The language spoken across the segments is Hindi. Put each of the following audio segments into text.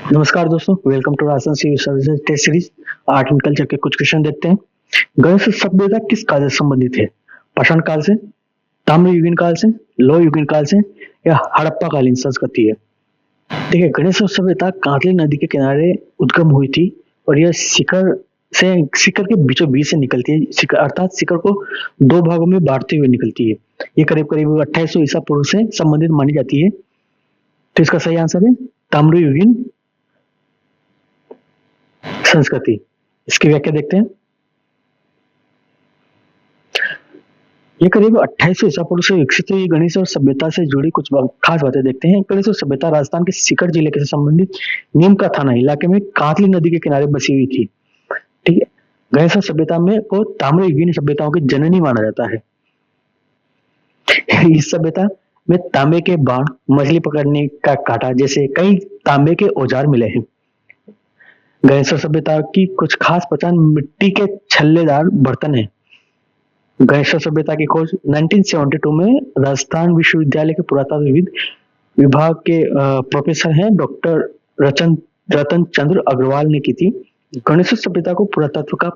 नमस्कार दोस्तों, welcome to Rajasthan civil services test series. Art and culture के कुछ क्वेश्चन देखते हैं। गणेश सभ्यता किस काल से संबंधित है? पाषाण काल से, ताम्रयुगीन काल से, लोह युगीन काल से या हड़प्पा कालीन संस्कृति है? देखिए, गणेश सभ्यता कांकली नदी के किनारे उद्गम हुई थी और यह शिखर के बीचों बीच से निकलती है। शिखर अर्थात शिखर को दो भागों में बांटते हुए निकलती है। ये करीब करीब 2800 ईसा पूर्व से संबंधित मानी जाती है। तो इसका सही आंसर है ताम्रयुगीन संस्कृति। इसकी व्याख्या देखते हैं। ये करीब 2800 ईसा पूर्व से विकसित हुई गणेश और सभ्यता से जुड़ी कुछ खास बातें देखते हैं। गणेश और सभ्यता राजस्थान के सीकर जिले के से संबंधित नीम का थाना इलाके में कांकली नदी के किनारे बसी हुई थी। ठीक है। गणेश और सभ्यता में को ताम्रयुगीन सभ्यताओं की जननी माना जाता है। इस सभ्यता में तांबे के बाण, मछली पकड़ने का कांटा जैसे कई तांबे के औजार मिले हैं। गणेश सभ्यता की कुछ खास पहचान मिट्टी के छल्लेदार बर्तन है। गणेश सभ्यता की खोज 1972 में राजस्थान विश्वविद्यालय के पुरातत्व विभाग के प्रोफेसर हैं डॉक्टर रतन चंद्र अग्रवाल ने की थी। गणेश सभ्यता को पुरातत्व का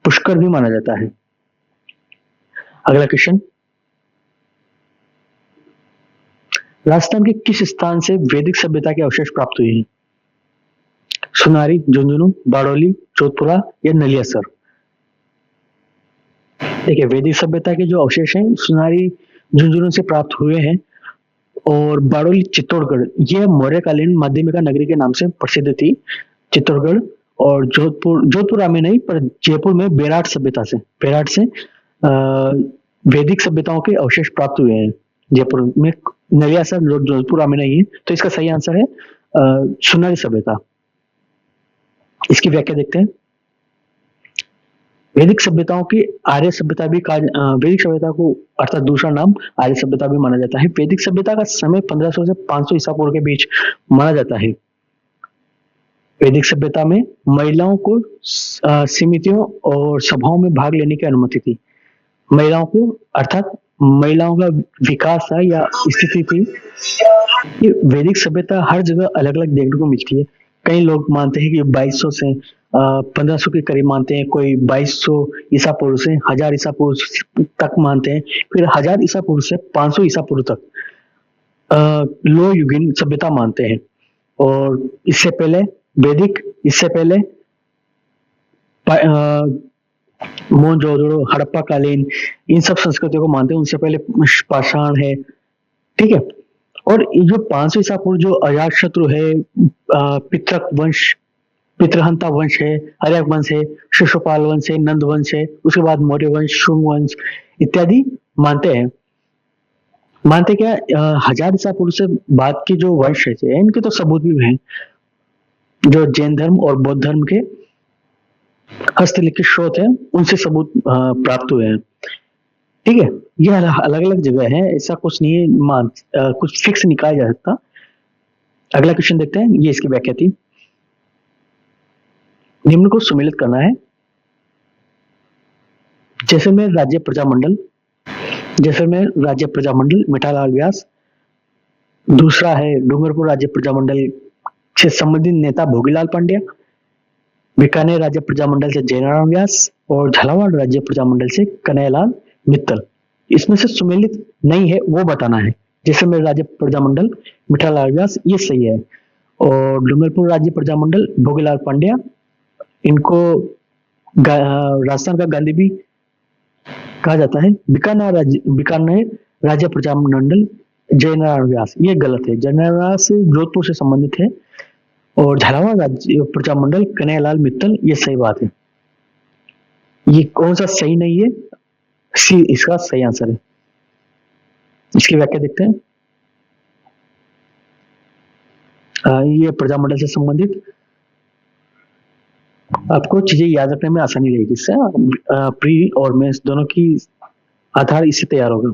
पुष्कर भी माना जाता है। अगला क्वेश्चन, राजस्थान के किस स्थान से वैदिक सभ्यता के अवशेष प्राप्त हुए हैं? सुनारी, झुंझुनू, बाड़ोली, जोधपुरा या नलियासर? देखिए, वैदिक सभ्यता के जो अवशेष हैं सुनारी, झुंझुनू से प्राप्त हुए हैं और बाड़ोली चित्तौड़गढ़ ये मौर्यकालीन माध्यमिका नगरी के नाम से प्रसिद्ध थी। चित्तौड़गढ़ और जोधपुर में नहीं पर जयपुर में बेराट से वैदिक सभ्यताओं के अवशेष प्राप्त हुए हैं। जयपुर में नलियासर जोधपुर में नहीं है। तो इसका सही आंसर है सुनारी सभ्यता। इसकी व्याख्या देखते हैं। वैदिक सभ्यताओं की आर्य सभ्यता भी वैदिक सभ्यता को अर्थात दूसरा नाम आर्य सभ्यता भी माना जाता है। वैदिक सभ्यता का समय 1500 से 500 ईसा पूर्व के बीच माना जाता है। वैदिक सभ्यता में महिलाओं को समितियों और सभाओं में भाग लेने की अनुमति थी। महिलाओं को अर्थात महिलाओं का विकास था या स्थिति थी। ये वैदिक सभ्यता हर जगह अलग अलग देखने को मिलती है। कई लोग मानते हैं कि 2200 से 1500 के करीब मानते हैं, कोई 2200 ईसा पूर्व से 1000 ईसा पूर्व तक मानते हैं, फिर 1000 ईसा पूर्व से 500 ईसा पूर्व तक लोह युगीन सभ्यता मानते हैं। और इससे पहले मोहनजोदड़ो, हड़प्पा कालीन, इन सब संस्कृतियों को मानते हैं। उनसे पहले पाषाण है। ठीक है। और ये जो 500 ईसा पूर्व जो अजातशत्रु है, पितृहंता वंश है, हर्यक वंश है, शिशुपाल वंश है, नंद वंश है, उसके बाद मौर्य वंश, शुंग वंश इत्यादि मानते हैं। मानते क्या 1000 ईसा पूर्व से बाद की जो वंश है इनके तो सबूत भी हैं। जो जैन धर्म और बौद्ध धर्म के हस्तलिखित स्रोत है उनसे सबूत प्राप्त हुए हैं। ठीक है। ये अलग अलग जगह है, ऐसा कुछ नहीं है, कुछ फिक्स निकाला जा सकता। अगला क्वेश्चन देखते हैं। ये इसकी व्याख्या थी। निम्न को सुमेलित करना है। जैसलमेर राज्य प्रजामंडल मिठालाल व्यास। दूसरा है डूंगरपुर राज्य प्रजामंडल से संबंधित नेता भोगीलाल पांड्या। बीकानेर राज्य प्रजामंडल से जयनारायण व्यास और झालावाड़ राज्य प्रजामंडल से कन्हैयालाल मित्तल। इसमें से सुमेलित नहीं है वो बताना है। जैसलमेर राज्य प्रजामंडल मिठालाल व्यास ये सही है और डूंगरपुर राज्य प्रजामंडल भोगीलाल पांड्या, इनको राजस्थान का गांधी भी कहा जाता है। बीकानेर राज्य प्रजामंडल जयनारायण व्यास ये गलत है। जयनारायण व्यास जोधपुर से संबंधित है और झालावाड़ राज्य प्रजामंडल कन्हैयालाल मित्तल ये सही बात है। ये कौन सा सही नहीं है? सी इसका सही आंसर है। इसकी व्याख्या देखते हैं। ये प्रजामंडल से संबंधित आपको चीजें याद रखने में आसानी रहेगी। इससे प्री और मेंस दोनों की आधार इससे तैयार होगा।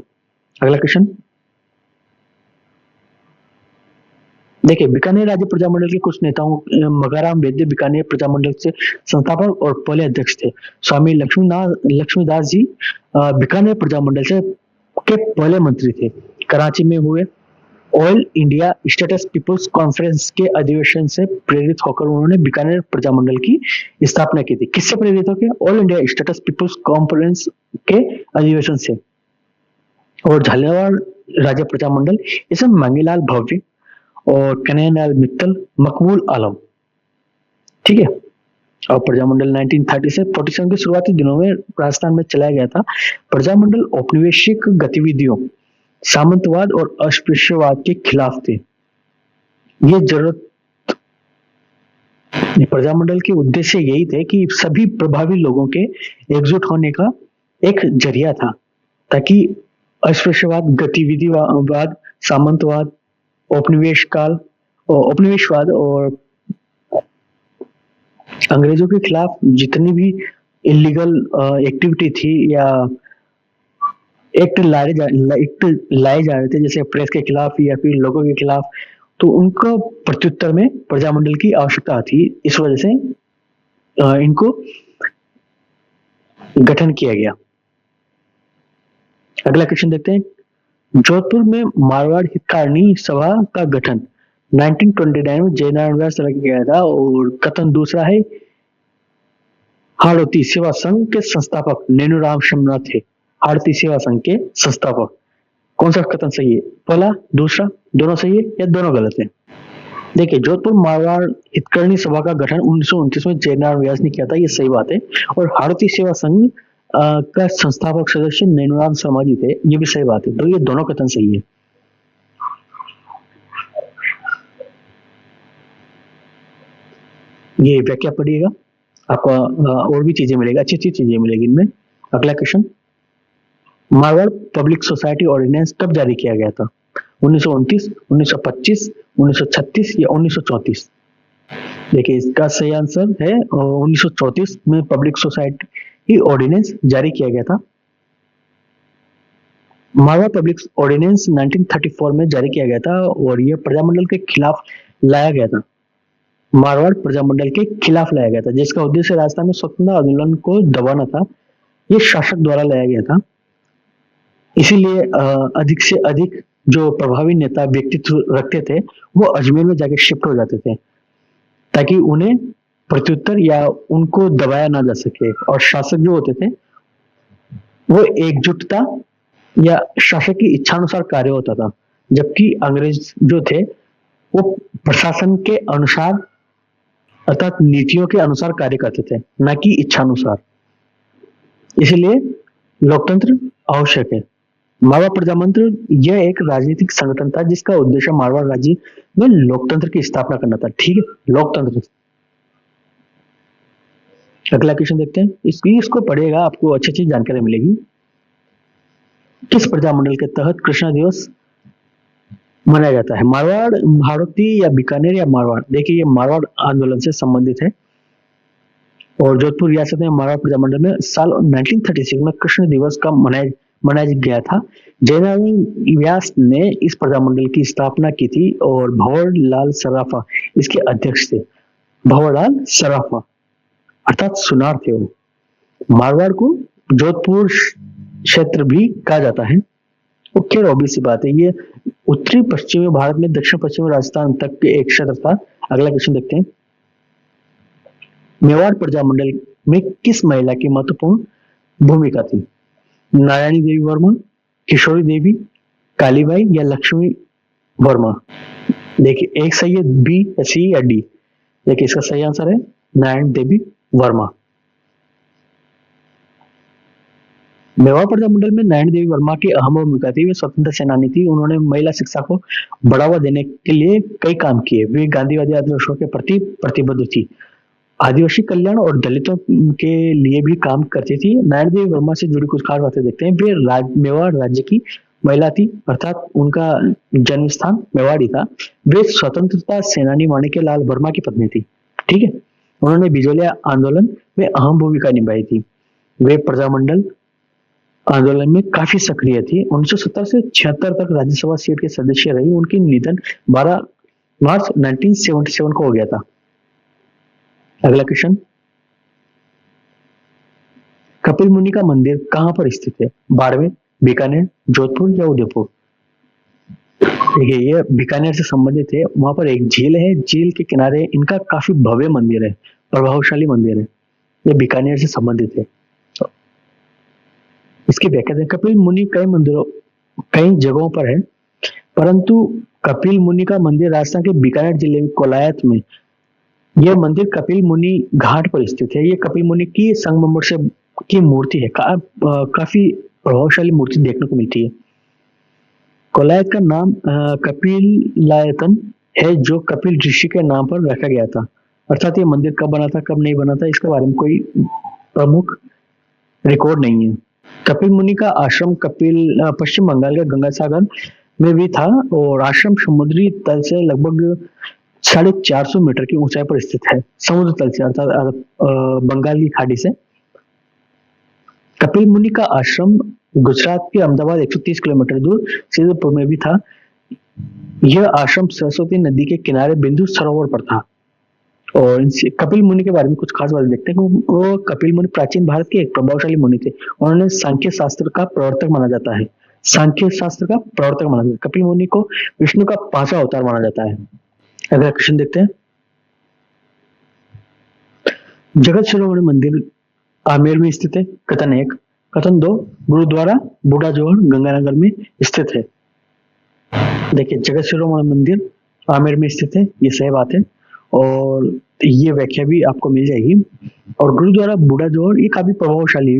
अगला क्वेश्चन देखिए, बीकानेर राज्य प्रजामंडल के कुछ नेताओं मगाराम वैद्य बीकानेर प्रजामंडल से संस्थापक और पहले अध्यक्ष थे। स्वामी लक्ष्मीदास जी बीकानेर प्रजामंडल से के पहले मंत्री थे, कराची में हुए all India states people's conference के अधिवेशन से प्रेरित होकर उन्होंने बीकानेर प्रजामंडल की स्थापना की थी। किससे प्रेरित होकर? All India states people's conference के अधिवेशन से। और झालावाड़ राज्य प्रजामंडल इसमें मंगीलाल भव्य और कन्हैयालाल मित्तल, मकबूल आलम, ठीक है। और प्रजामंडल 1930 से 47 के शुरुआती दिनों में राजस्थान में चलाया गया था। प्रजामंडल औपनिवेशिक गतिविधियों, सामंतवाद और अस्पृश्यवाद के खिलाफ थे। ये जरूरत प्रजामंडल के उद्देश्य यही थे कि सभी प्रभावी लोगों के एकजुट होने का एक जरिया था, ताकि अस्पृश्यवाद, गतिविधिवाद, सामंतवाद, औपनिवेशवाद और अंग्रेजों के खिलाफ जितनी भी इलीगल एक्टिविटी थी या एक्ट लाए जा रहे थे, जैसे प्रेस के खिलाफ या फिर लोगों के खिलाफ, तो उनका प्रत्युत्तर में प्रजामंडल की आवश्यकता थी। इस वजह से इनको गठन किया गया। अगला क्वेश्चन देखते हैं। जोधपुर में मारवाड़ हितकारिणी सभा का गठन 1929 में जयनारायण व्यास द्वारा किया गया था। और कथन दूसरा है, हाड़ौती सेवा संघ के संस्थापक नेनुराम शमना थे। हाड़ौती सेवा संघ के संस्थापक। कौन सा कथन सही है? पहला, दूसरा, दोनों सही है या दोनों गलत है? देखिए, जोधपुर मारवाड़ हितकारिणी सभा का गठन 1929 में जयनारायण व्यास ने किया था, ये सही बात है। और हाड़ौती सेवा संघ का संस्थापक सदस्य नेनुराम शर्मा जी थे, ये भी सही बात है। तो ये दोनों कथन सही है। ये व्याख्या पढ़िएगा, आपको और भी चीजें मिलेगी, अच्छी अच्छी चीजें मिलेगी इनमें। अगला question, Marwar public society ordinance कब जारी किया गया था? 1929, 1925, 1936 या 1934? देखिए, इसका सही आंसर है 1934 में पब्लिक सोसाइटी ऑर्डिनेंस जारी किया गया था। मारवाड़ पब्लिक ऑर्डिनेंस 1934 में जारी किया गया था और यह प्रजामंडल के खिलाफ लाया गया था। मारवाड़ प्रजामंडल के खिलाफ लाया गया था, जिसका उद्देश्य राजस्थान में स्वतंत्रता आंदोलन को दबाना था। ये शासक द्वारा लाया गया था। इसीलिए अधिक से अधिक जो प्रभावी नेता व्यक्तित्व रखते थे वो अजमेर में जाके शिफ्ट हो जाते थे, ताकि उन्हें प्रत्युत्तर या उनको दबाया ना जा सके। और शासक जो होते थे वो एकजुटता या शासक की इच्छानुसार कार्य होता था, जबकि अंग्रेज जो थे वो प्रशासन के अनुसार अर्थात नीतियों के अनुसार कार्य करते थे, न कि इच्छानुसार। इसलिए लोकतंत्र आवश्यक है। मारवाड़ प्रजातंत्र यह एक राजनीतिक संगठन था जिसका उद्देश्य मारवाड़ राज्य में लोकतंत्र की स्थापना करना था। ठीक है, लोकतंत्र। अगला क्वेश्चन देखते हैं। इसको पढ़ेगा, आपको अच्छी अच्छी जानकारी मिलेगी। किस प्रजामंडल के तहत कृष्णा दिवस मनाया जाता है? मारवाड़, हाड़ौती या बीकानेर या मारवाड़? देखिए, ये मारवाड़ आंदोलन से संबंधित है। और जोधपुर रियासत में मारवाड़ प्रजामंडल में साल 1936 में कृष्ण दिवस का मनाया गया था। जयनारायण व्यास ने इस प्रजामंडल की स्थापना की थी और भंवरलाल सराफा इसके अध्यक्ष थे। भंवरलाल सराफा अर्थात सुनार थे वो। मारवाड़ को जोधपुर क्षेत्र भी कहा जाता है। वो खैर ऑब्वियस सी बात है, ये उत्तरी पश्चिमी भारत में दक्षिण पश्चिमी राजस्थान तक के एक क्षेत्र था। अगला क्वेश्चन देखते हैं। मेवाड़ प्रजामंडल में किस महिला की महत्वपूर्ण भूमिका थी? नारायणी देवी वर्मा, किशोरी देवी, कालीबाई या लक्ष्मी वर्मा? देखिए, एक सही है, बी, सी या डी? देखिए, इसका सही आंसर है नारायण देवी वर्मा। मेवाड़ प्रजामंडल में नारायण देवी वर्मा की अहम भूमिका थी। वे स्वतंत्र सेनानी थी। उन्होंने महिला शिक्षा को बढ़ावा देने के लिए कई काम किए। वे गांधीवादी आदर्शों के प्रति प्रतिबद्ध थी। आदिवासी कल्याण और दलितों के लिए भी काम करती थी। नारायण देवी वर्मा से जुड़ी कुछ खास बातें देखते हैं। वे मेवाड़ राज्य की महिला थी, अर्थात उनका जन्म स्थान मेवाड़ ही था। वे स्वतंत्रता सेनानी माणिक्यलाल वर्मा की पत्नी थी। ठीक है, उन्होंने बिजोलिया आंदोलन में अहम भूमिका निभाई थी। वे प्रजामंडल आंदोलन में काफी सक्रिय थी। 1970 से 76 तक राज्यसभा सीट के सदस्य रही। उनकी निधन 12 मार्च 1977 को हो गया था। अगला क्वेश्चन, कपिल मुनि का मंदिर कहां पर स्थित है? बाड़मेर, बीकानेर, जोधपुर या उदयपुर? देखिए ये बीकानेर से संबंधित है। वहां पर एक झील है, झील के किनारे इनका काफी भव्य मंदिर है, प्रभावशाली मंदिर है। ये बीकानेर से संबंधित है। तो इसकी व्याख्या दें। कपिल मुनि कई मंदिरों, कई जगहों पर है, परंतु कपिल मुनि का मंदिर राजस्थान के बीकानेर जिले में कोलायत में, यह मंदिर कपिल मुनि घाट पर स्थित है। ये कपिल मुनि की संगमरमर से की मूर्ति है। काफी प्रभावशाली मूर्ति देखने को मिलती है। कोलायत का नाम कपिलायतन है, जो कपिल ऋषि के नाम पर रखा गया था। अर्थात ये मंदिर कब बना था, कब नहीं बना था, इसके बारे में कोई प्रमुख रिकॉर्ड नहीं है। कपिल मुनि का आश्रम पश्चिम बंगाल के गंगा सागर में भी था, और आश्रम समुद्री तल से लगभग 450 मीटर की ऊंचाई पर स्थित है। समुद्र तल से, अर्थात बंगाल की खाड़ी से। कपिल मुनि का आश्रम गुजरात के अहमदाबाद 130 किलोमीटर दूर सिद्धपुर में भी था। यह आश्रम सरस्वती नदी के किनारे बिंदु सरोवर पर था। और कपिल मुनि के बारे में कुछ खास बातें देखते हैं। वो कपिल मुनि प्राचीन भारत के एक प्रभावशाली मुनि थे। उन्होंने सांख्य शास्त्र का प्रवर्तक माना जाता है। सांख्य शास्त्र का प्रवर्तक माना जाता है। कपिल मुनि को विष्णु का 5वां अवतार माना जाता है। अगला क्वेश्चन देखते हैं। जगत शिरोमणि मंदिर आमेर में स्थित है। कथन 1। कथन 2, गुरुद्वारा बूढ़ा जोहर गंगानगर में स्थित है। देखिए जगत शिरोमणि मंदिर आमेर में स्थित है, ये सही बात है, और ये व्याख्या भी आपको मिल जाएगी। और गुरुद्वारा बूढ़ा जोहर ये काफी प्रभावशाली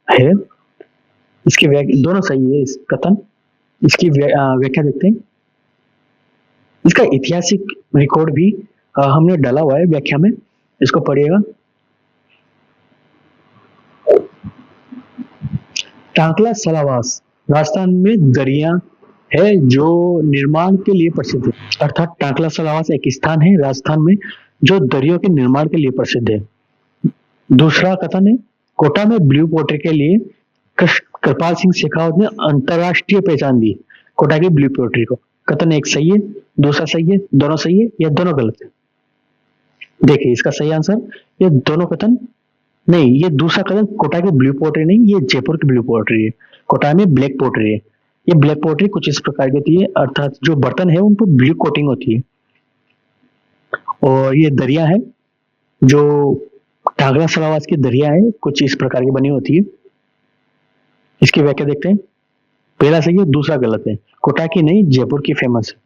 है। इसकी व्याख्या दोनों सही है। इस कथन, इसकी व्याख्या देखते हैं। इसका ऐतिहासिक रिकॉर्ड भी हमने डाला हुआ है व्याख्या में, इसको पढ़िएगा। टांकला सलावास राजस्थान में दरिया है जो निर्माण के लिए प्रसिद्ध है। अर्थात टांकला सलावास एक स्थान है राजस्थान में जो दरियों के निर्माण के लिए प्रसिद्ध है। दूसरा कथन है, कोटा में ब्लू पोट्री के लिए कृपाल सिंह शेखावत ने अंतरराष्ट्रीय पहचान दी कोटा की ब्लू पोट्री को। कथन 1 सही है, दूसरा सही है, दोनों सही है या दोनों गलत है। देखिए इसका सही आंसर, ये दोनों कथन नहीं, ये दूसरा कथन कोटा की ब्लू पोट्री नहीं, ये जयपुर की ब्लू पोट्री है। कोटा में ब्लैक पोट्री है। ये ब्लैक पोट्री कुछ इस प्रकार की होती है, अर्थात जो बर्तन है उन पर ब्लू कोटिंग होती है। और ये दरिया है, जो टांगला सलावास की दरिया है, कुछ इस प्रकार की बनी होती है। इसकी व्याख्या देखते हैं। पहला सही है, दूसरा गलत है। कोटा की नहीं, जयपुर की फेमस है।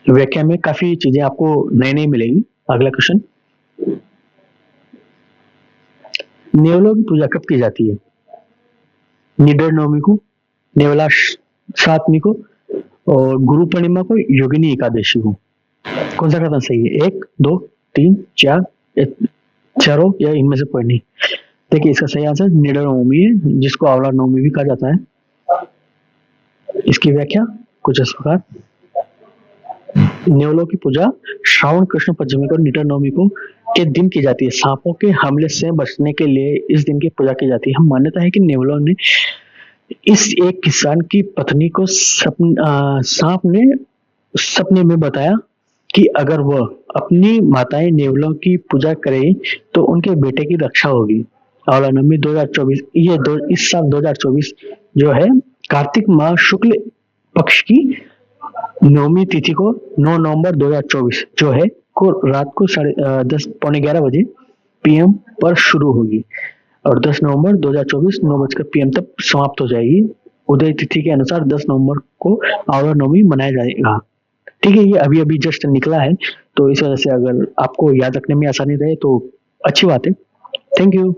व्याख्या में काफी चीजें आपको नई नई मिलेगी। अगला क्वेश्चन, नेवलों की पूजा कब की जाती है? निडर नवमी को, नेवला सातमी को, और गुरु पूर्णिमा को, योगिनी एकादशी को। कौन सा कथन सही है? 1, 2, 3, 4 चारों या इनमें से कोई नहीं? देखिए इसका सही आंसर निडर नवमी है, जिसको आंवला नवमी भी कहा जाता है। इसकी व्याख्या कुछ इस प्रकार। नेवलों की पूजा श्रावण कृष्ण पंचमी को, निडर नवमी को के दिन की जाती है। सांपों के हमले से बचने के लिए इस दिन की पूजा की जाती है। हम मान्यता है कि नेवलों ने इस एक किसान की पत्नी को सांप ने सपने में बताया कि अगर वह अपनी माताएं नेवलों की पूजा करे तो उनके बेटे की रक्षा होगी। आंवला नवमी 2024, इस साल 2024 जो है कार्तिक माह शुक्ल पक्ष की नवमी तिथि को 9 नवंबर 2024 जो है को रात को 10:30 पौने 11 बजे पीएम पर शुरू होगी, और 10 नवंबर 2024 9 PM तक समाप्त हो जाएगी। उदय तिथि के अनुसार 10 नवंबर को आंवला नवमी मनाया जाएगा। ठीक है, ये अभी अभी जस्ट निकला है, तो इस वजह से अगर आपको याद रखने में आसानी रहे तो अच्छी बात है। Thank you.